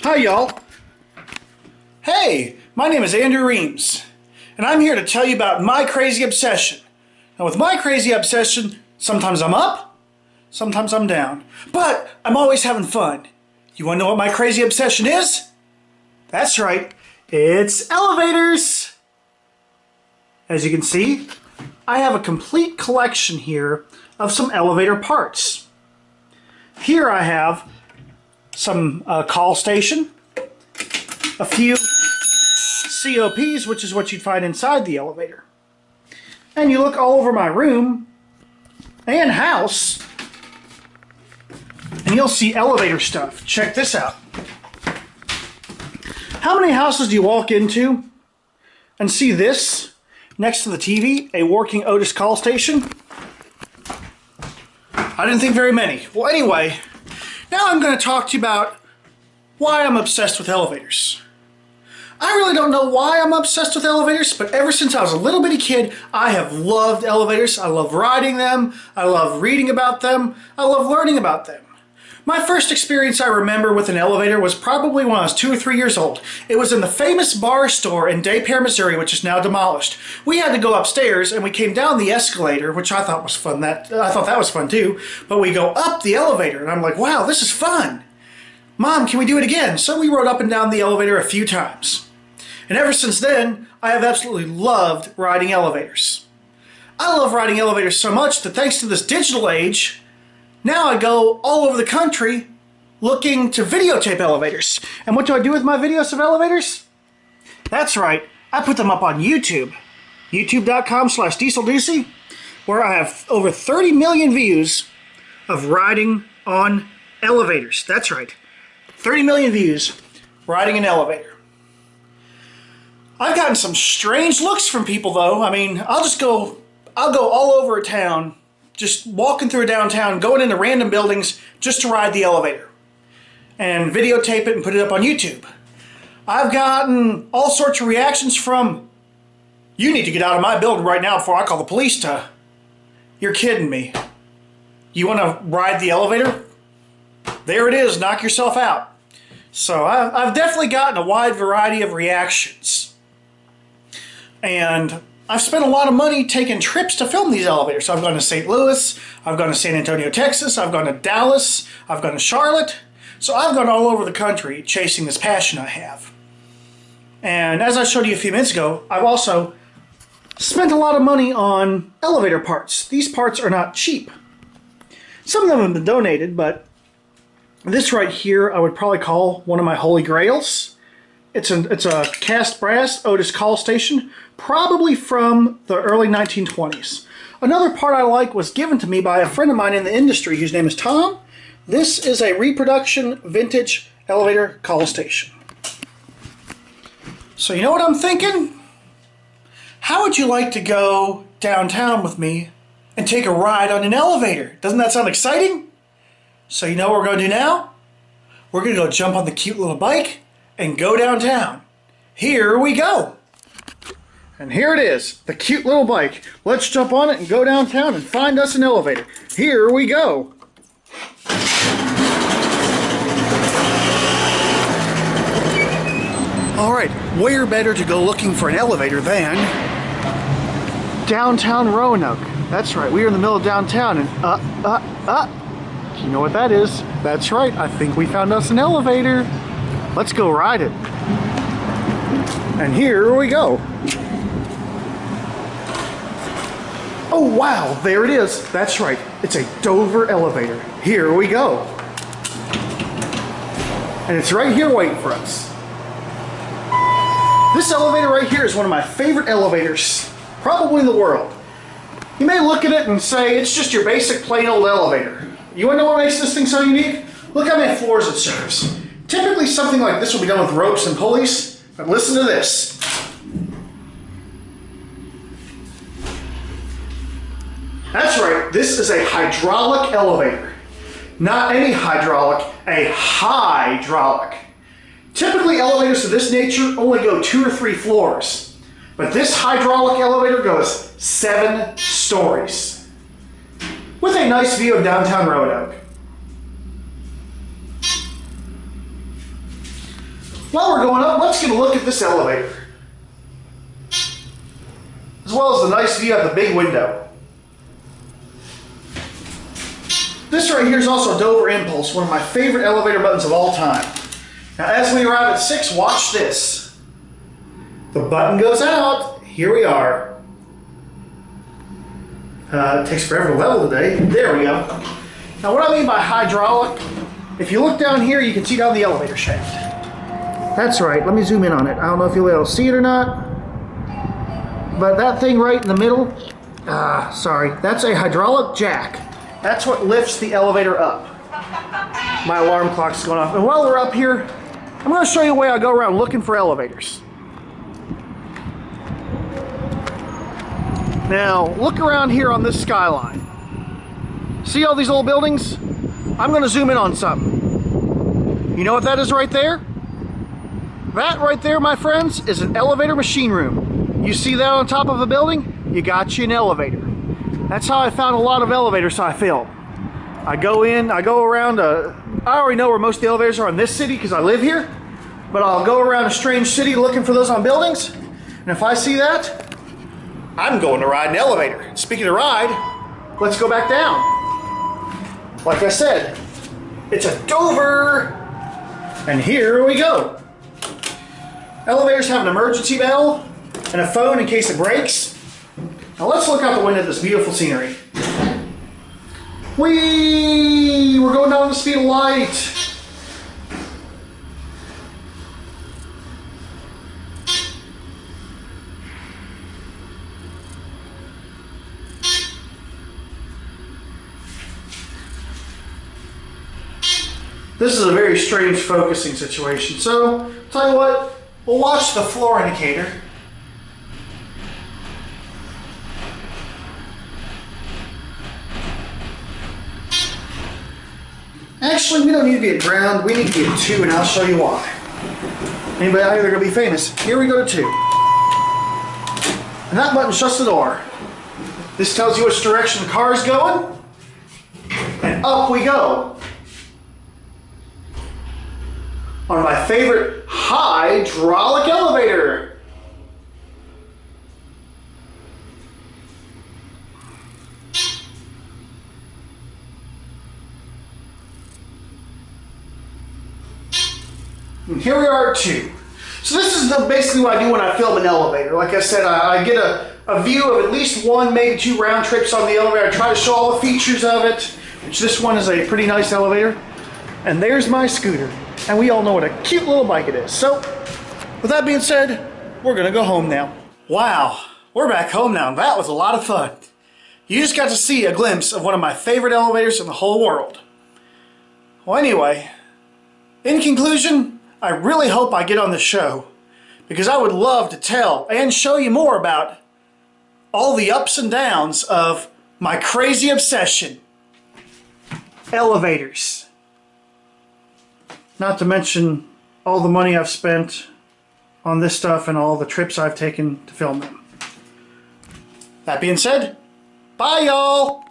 Hi y'all. Hey, my name is Andrew Reams, and I'm here to tell you about my crazy obsession. Now with my crazy obsession, sometimes I'm up, sometimes I'm down, but I'm always having fun. You want to know what my crazy obsession is? That's right, it's elevators. As you can see, I have a complete collection here of some elevator parts. Here I have some call station, a few COPs, which is what you'd find inside the elevator. And you look all over my room and house, and you'll see elevator stuff. Check this out. How many houses do you walk into and see this next to the TV, a working Otis call station? I didn't think very many. Well, anyway, now I'm going to talk to you about why I'm obsessed with elevators. I really don't know why I'm obsessed with elevators, but ever since I was a little bitty kid, I have loved elevators. I love riding them. I love reading about them. I love learning about them. My first experience I remember with an elevator was probably when I was 2 or 3 years old. It was in the famous bar store in Des Peres, Missouri, which is now demolished. We had to go upstairs and we came down the escalator, which I thought was fun. I thought that was fun too. But we go up the elevator and I'm like, wow, this is fun. Mom, can we do it again? So we rode up and down the elevator a few times. And ever since then, I have absolutely loved riding elevators. I love riding elevators so much that thanks to this digital age, now I go all over the country looking to videotape elevators. And what do I do with my videos of elevators? That's right, I put them up on YouTube. YouTube.com/DieselDucy, where I have over 30 million views of riding on elevators. That's right, 30 million views riding an elevator. I've gotten some strange looks from people though. I mean, I'll go all over a town, just walking through a downtown, going into random buildings just to ride the elevator and videotape it and put it up on YouTube. I've gotten all sorts of reactions from, you need to get out of my building right now before I call the police, to, you're kidding me. You want to ride the elevator? There it is, knock yourself out. So I've definitely gotten a wide variety of reactions. And I've spent a lot of money taking trips to film these elevators. I've gone to St. Louis, I've gone to San Antonio, Texas, I've gone to Dallas, I've gone to Charlotte. So I've gone all over the country chasing this passion I have. And as I showed you a few minutes ago, I've also spent a lot of money on elevator parts. These parts are not cheap. Some of them have been donated, but this right here I would probably call one of my holy grails. It's a cast brass Otis call station, probably from the early 1920s. Another part I like was given to me by a friend of mine in the industry whose name is Tom. This is a reproduction vintage elevator call station. So you know what I'm thinking? How would you like to go downtown with me and take a ride on an elevator? Doesn't that sound exciting? So you know what we're going to do now? We're going to go jump on the cute little bike and go downtown. Here we go. And here it is, the cute little bike. Let's jump on it and go downtown and find us an elevator. Here we go. Alright, where better to go looking for an elevator than downtown Roanoke. That's right, we are in the middle of downtown and you know what that is? That's right, I think we found us an elevator. Let's go ride it. And here we go. Oh wow, there it is. That's right, it's a Dover elevator. Here we go. And it's right here waiting for us. This elevator right here is one of my favorite elevators, probably in the world. You may look at it and say, it's just your basic plain old elevator. You wanna know what makes this thing so unique? Look how many floors it serves. Typically something like this will be done with ropes and pulleys, but listen to this. That's right, this is a hydraulic elevator. Not any hydraulic, a hydraulic. Typically elevators of this nature only go 2 or 3 floors, but this hydraulic elevator goes 7 stories with a nice view of downtown Roanoke. while we're going up, let's get a look at this elevator. As well as the nice view out the big window. This right here is also a Dover Impulse, one of my favorite elevator buttons of all time. Now as we arrive at 6, watch this. The button goes out. Here we are. It takes forever to level today. There we go. Now what I mean by hydraulic, if you look down here, you can see down the elevator shaft. That's right, let me zoom in on it. I don't know if you'll be able to see it or not, but that thing right in the middle, sorry, that's a hydraulic jack. That's what lifts the elevator up. My alarm clock's going off. And while we're up here, I'm going to show you the way I go around looking for elevators. Now, look around here on this skyline. See all these old buildings? I'm going to zoom in on something. You know what that is right there? That right there, my friends, is an elevator machine room. You see that on top of a building? You got you an elevator. That's how I found a lot of elevators I film. I go in, I go around, I already know where most of the elevators are in this city because I live here, but I'll go around a strange city looking for those on buildings, and if I see that, I'm going to ride an elevator. Speaking of ride, let's go back down. Like I said, it's a Dover, and here we go. Elevators have an emergency bell and a phone in case it breaks. Now let's look out the window at this beautiful scenery. We're going down the speed of light. This is a very strange focusing situation. So, tell you what, we'll watch the floor indicator. Actually, we don't need to be at ground, we need to be at 2, and I'll show you why. Anybody out here, they're going to be famous. Here we go to 2. And that button shuts the door. This tells you which direction the car is going. And up we go. On my favorite hydraulic elevator. And here we are at 2. So this is basically what I do when I film an elevator. Like I said, I get a view of at least 1, maybe 2 round trips on the elevator. I try to show all the features of it, which this one is a pretty nice elevator. And there's my scooter. And we all know what a cute little bike it is. So, with that being said, we're gonna go home now. Wow, we're back home now. That was a lot of fun. You just got to see a glimpse of one of my favorite elevators in the whole world. Well, anyway, in conclusion, I really hope I get on the show because I would love to tell and show you more about all the ups and downs of my crazy obsession. Elevators. Not to mention all the money I've spent on this stuff and all the trips I've taken to film them. That being said, bye y'all!